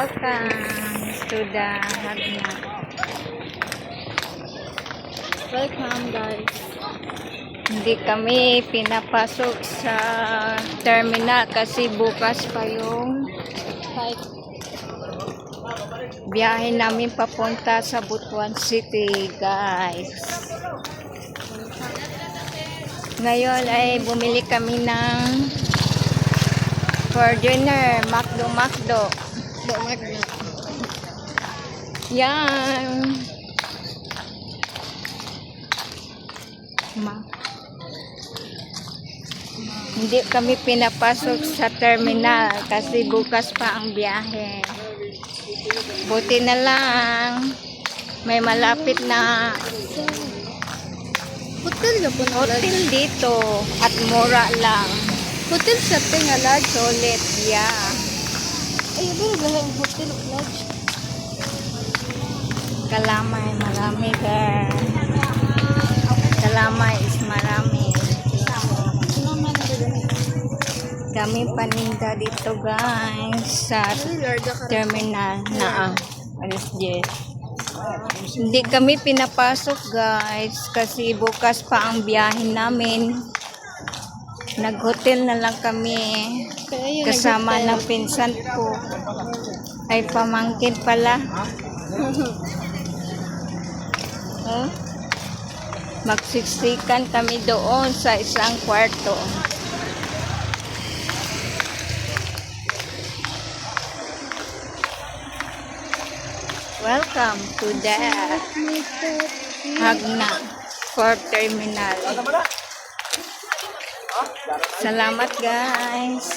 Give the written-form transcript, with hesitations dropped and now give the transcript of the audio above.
Welcome to the Hagna. Welcome guys. Hindi kami pinapasok sa terminal kasi bukas pa yung Hi. biyahe namin papunta sa Butuan City, guys. Ngayon ay bumili kami ng for dinner, Macdo. Yan. Hindi kami pinapasok sa terminal kasi bukas pa ang biyahe. Buti na lang may malapit na Hotel na po na hotel dito at mura lang. Hotel setting alad. Solid, yeah. Ay, ba lang hotel lodge. Kalamay, marami girl. Kalamay is marami. Naman Kami paninda dito guys sa terminal na alas 10. Hindi kami pinapasok guys kasi bukas pa ang biyahe namin. Nag-hotel na lang kami kasama ng pinsan ko. Ay pamangkin pala. Magsiksikan kami doon sa isang kwarto. Welcome to the Hagna Port Terminal. Salamat guys.